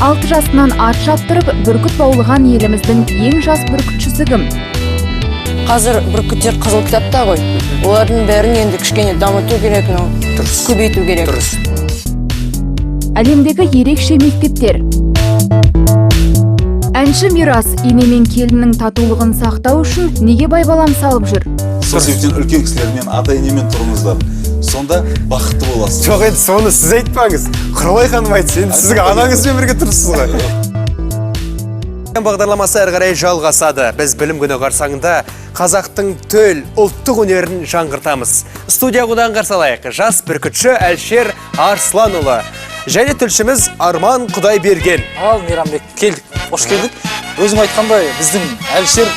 6 жасынан ат шаптырып бүркіт баулыған еліміздің ең жас бүркітшісі кім? Қазір бүркіттер қызыл кітапта ғой. Олардың бәрін енді кішкене дамыту керек, көбейту керек. Әлемдегі ерекше мектептер. Әнші Мирас ене мен келіннің татулығын сақтау үшін неге байбалам салып жүр? Сол себептен үлкен кісілермен, ата-енемен тұрыңыздар. Сонда бақытты боласыз. Жоқ, енді соны сіз айтпаңыз. Құралай ханым айтсын, енді сізге анаңызбен бірге тұрсыз ғой. Бағдарламасы әрі қарай жалғасады. Біз білім күні қарсаңында қазақтың төл ұлттық өнерін жаңғыртамыз. Студия қудан қарсалайық. Жас бүркітші Әлшер Арсланұлы. Және тілшіміз Арман Құдайберген. Ал Мейрамбек, келдік. Қош келдік. Өзің айтқандай, біздің Әлшер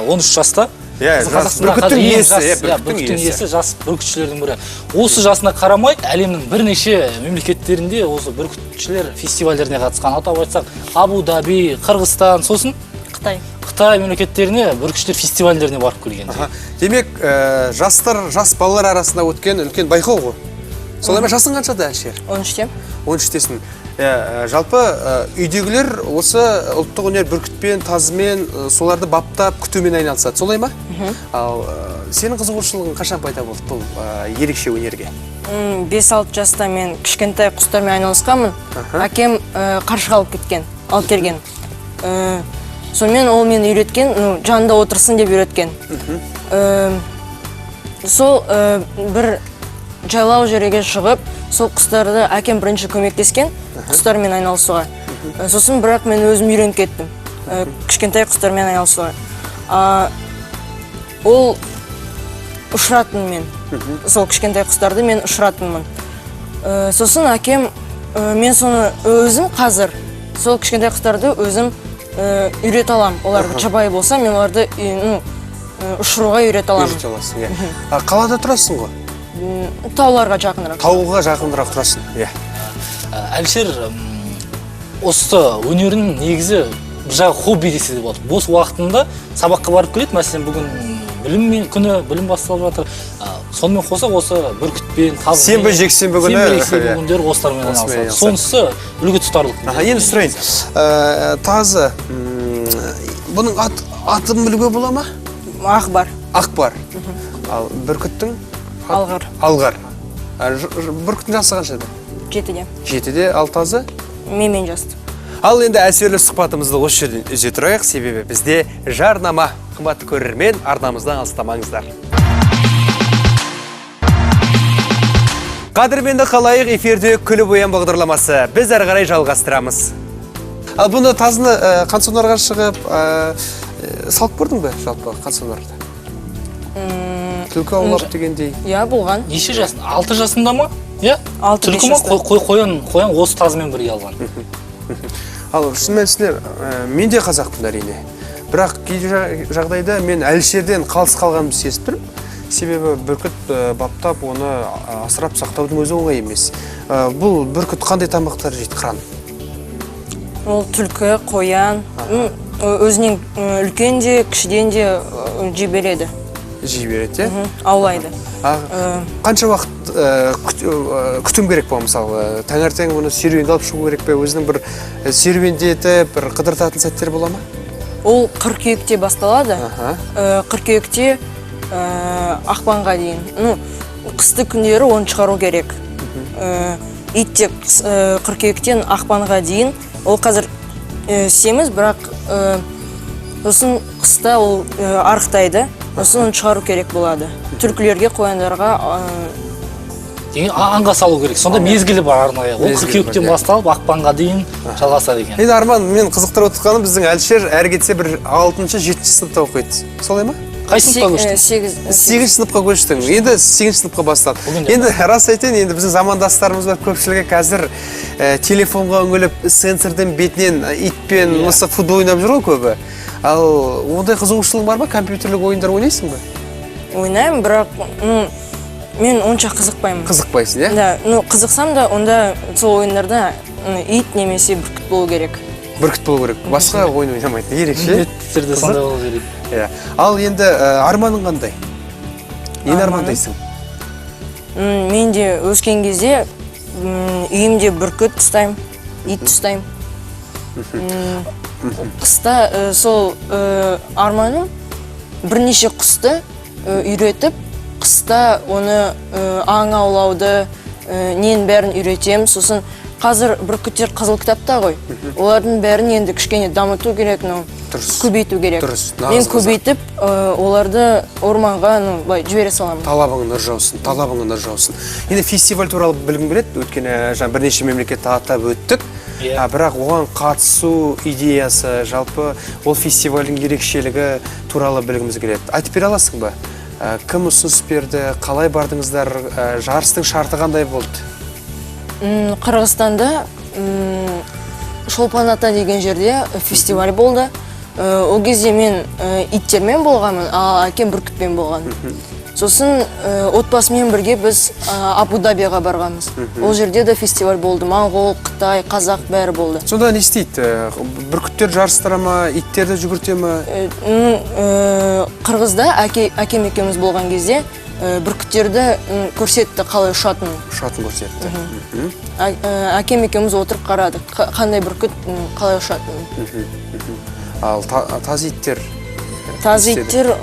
13 жаста. Бүркіттің иесі, жас бүркітшілердің бірі. Осы жасына қарамай, әлемнің бірнеше мемлекеттерінде осы бүркітшілер фестивальдеріне қатысқан. Атап айтсақ, Абу-Даби, Қырғызстан, сосын Қытай мемлекеттеріне бүркітшілер фестивальдеріне барып келген. Демек, жас балалар арасында өткен үлкен байқау ғой. Солай ма, жасың қаншада Әлшер? 13-те. 13-тесің. Жалпы үйдегілер осы ұлттық өнер бүркітпен, тазымен соларды баптап, күтумен айналысады. Солай ма? Ал сенің қызығушылығың қашан пайда болды бұл ерекше өнерге? 5-6 жаста мен кішкентай құстармен айналысқанмын. Әкем Қаршыға алып келген. Сонымен ол мені үйреткен, жанында отырсын деп үйреткен. Сол бір жайлау жерге шығып, сол құстарды әкем бірінші көмектескен құстармен айналысуға. Сосын бірақ мен өзім үйреніп кеттім. Кішкентай құстармен айналысуға. Ол ұшыратын мен. Сол кішкентай құстарды мен ұшыратынмын. Сосын әкем, мен соны өзім қазір, сол кішкентай құстарды өзім үйрет алам. Оларды жабайы болса, мен оларды ұшыруға үйрет аламын. Қалада тұрасың ғой? Тауларға жақынырақ. Тауға жақынырақ тұрасың. Әлшер осы өнерінің негізі бір жағы хобби десе де болады. Бос уақытында сабаққа барып келеді. Мәселен, бүгін білім басталып жатыр. Сонымен қоса осы бүркітпен, тазымен, сенбі жексенбі күндер осылармен айналысады. Сонысы үлгі тұтарлық. Енді сұрайын. Тазы, бұның атын білуге бола ма? Ақбар. Ақбар. Ал бүркіттің? Алғар. Бүркіттің жасы қаншада? 7-де. 7-де, ал тазы? Мен жасты. Ал енді әсерлі сұхбатымызды осы жерден үзе тұрайық, себебі бізде жарнама. Қымбатты көрермен, арнамыздан алыстамаңыздар. Қадірменді қалайық, эфирде күліп оян бағдарламасы. Біз әрі қарай жалғастырамыз. Ал бұны тазыны қансонарға шығып, салып көрдің бе жалпы қансонарда? Түлкі аулап дегендей. Болған. Неше жасында? 6 жасында ма? 6-5 жасында. Қоян осы тазымен бірге алған. Ал шын мәнісінде мен де қазақпын әрине. Бірақ кей жағдайда мен Әлшерден қалыс қалғанымды сезіп тұрмын. Себебі бүркіт баптап, оны асырап сақтаудың өзі оңай емес. Бұл бүркіт қандай тамақтар жейді қыран? Ол түлкі, қоян, өзінен үлкен де, кішіден де жей береді. Жей береді, аулайды. Қанша уақыт күтім керек бұл, мысалы, таңертең оны серуенге алып шығу керек пе, өзінің бір серуендетіп, бір қыдыртатын сәттер бола ма? Ол қыркүйекте басталады. Қыркүйекте ақпанға дейін. Қысты күндері оны шығару керек. Итте қыркүйектен ақпанға дейін. Ол қазір семіз, бірақ сосын қыста ол арықтайды. Сосын шығару керек болады. Түлкілерге, қояндарға аңға салу керек. Сонда мезгілі бар арнайы. Ол қыркүйектен басталып ақпанға дейін жалғасады екен. Енді Арман, мен қызықтырып отырғаным, біздің Әлшер әр кетсе бір 6-7 сыныпта оқиды. Солай ма? Қай сыныпқа көштің? 8 сыныпқа көштің. Енді 8 сыныпқа бастады. Енді рас айтайын, енді біздің замандастарымыз бар, көпшілігі қазір телефонға үңіліп, сенсордың бетінен итпен мысық футбол ойнап жүр ғой көбі. Ал ондай қызығушылығың бар ма? Компьютерлік ойындар ойнайсың ба? Ойнаймын, бірақ мен онша қызықпаймын. Қызықпайсың, иә? Да, қызықсам да, онда сол ойындарда ит немесе бүркіт болу керек. Бүркіт болу керек. Басқа ойын ойнамайды. Ерекше. Міндетті сондай болу керек. Ал енді арманың қандай? Нені армандайсың? Мен де өскен кезде үйімде бүркіт ұстаймын, ит ұстаймын. Қыста сол арманым бірнеше құсты үйретіп, қыста оны аң аулауды, нен бәрін үйретем. Сосын қазір бүркіттер қызыл кітапта ғой. Олардың бәрін енді кішкене дамыту керек, көбейту керек. Мен көбейтіп, оларды орманға жібере саламын. Талабың нұр жаусын, талабың нұр жаусын. Енді фестиваль туралы білгім келеді, өйткені бірнеше мемлекетті атап өттік. Бірақ оған қатысу идеясы, жалпы ол фестивальдің ерекшелігі туралы білгіміз келеді. Айтып бере аласың ба? Кім ұсыныс берді, қалай бардыңыздар, жарыстың шарты қандай болды? Қырғызстанда Шолпан ата деген жерде фестиваль болды. Ол кезде мен иттермен болғанмын, ал әкем бүркітпен болған. Сосын отбасымен бірге біз Абу-Дабиға барғанбыз. Ол жерде де фестиваль болды. Моңғол, Қытай, қазақ бәрі болды. Сонда не істейді? Бүркіттер жарыстыра ма, иттерді жүгірте ма? Қырғызда әкем екеуміз болған кезде бүркіттерді көрсетті, қалай ұшатынын. Ұшатын көрсетті. Әкем екеуміз отырып қарадық, қандай бүркіт қалай ұшатынын. Ал таз иттер? Таз иттер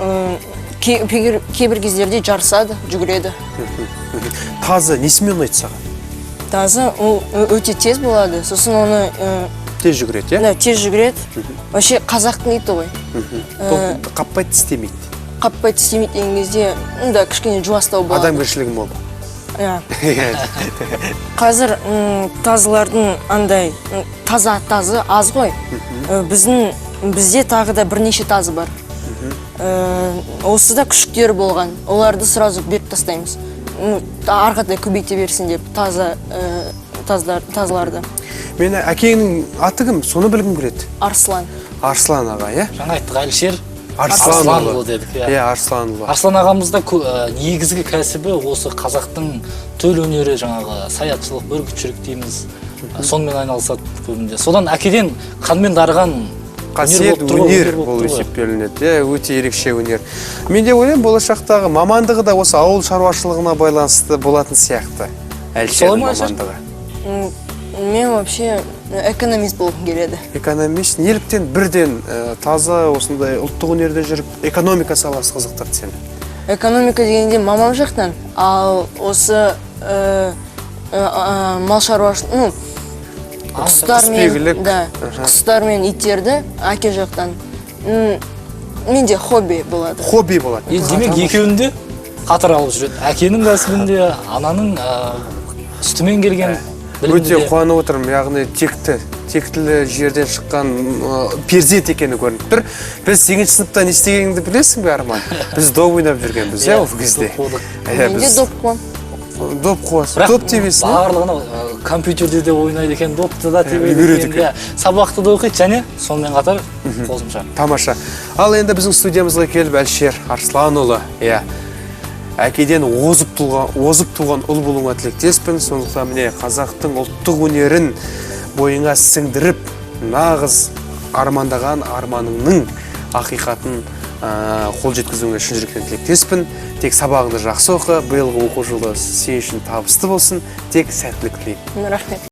кейбір кездерде жарысады, жүгіреді. Тазы несімен ұнайды саған? Тазы өте тез болады, сосын оны тез жүгіреді, иә? Тез жүгіреді. Вообще қазақтың иті ғой. Қаппайды, тістемейді. Қаппайды, тістемейді деген кезде, кішкене жуастау болады. Адамгершілігі мол. Қазір тазылардың андай тазы аз ғой. Бізде тағы да бірнеше тазы бар. Осы да күшіктері болған. Оларды сразу беріп тастаймыз. Арқадай көбейте берсін деп тазыларды. Мені әкеңнің аты кім? Соны білгім келеді. Арслан. Арслан аға, иә? Жаңа айттық, Әлішер Арсланұлы дедік. Иә, Арсланұлы. Арслан ағамызда негізгі кәсібі осы қазақтың төл өнері, жаңағы саятшылық, бүркітшілік дейміз. Сонымен айналысады көбінде. Содан әкеден қанмен дарыған қасиет өнер болып есептелінеді, өте ерекше өнер. Мен де ойлаймын, болашақтағы мамандығы да осы ауыл шаруашылығына байланысты болатын сияқты. Әлішердің мамандығы. Мен вообще экономист болғым келеді. Экономист? Неліктен бірден таза осындай ұлттық өнерде жүріп, экономика саласы қызықтырды сені? Экономика дегенде мамам жақтан, ал осы мал шаруашылығы, құстар мен иттерді әке жақтан менде хобби болады. Хобби болады. Демек екеуінде қатар алып жүреді. Әкенің кәсібінде, ананың үстімен келген білімінде. Өте қуанып отырмын, яғни тектілі жерден шыққан перзент екені көрініп тұр. Біз 8-ші сыныпта не істегеніңді білесің бе, Арман? Біз доп ойнап жүргенбіз, иә, ол кезде. Менде доп қуам. Доп қуасың, доп тебесің. Барлығына компьютерде де ойнайды екен, допты да тебеді екен. Сабақты да оқиды, және сонымен қатар қосымша. Тамаша. Ал енді біздің студиямызға келіп Әлішер Арсланұлы, әкеден озып туған ұл болуыңа тілектеспін. Сондықтан міне қазақтың ұлттық өнерін бойыңа сіңдіріп, нағыз армандаған арманыңның ақиқатын қол жеткізуіңе шын жүректен тілектеспін. Тек сабағыңды жақсы оқы, биылғы оқу жылы сен үшін табысты болсын. Тек сәттілік тілеймін. Рахмет.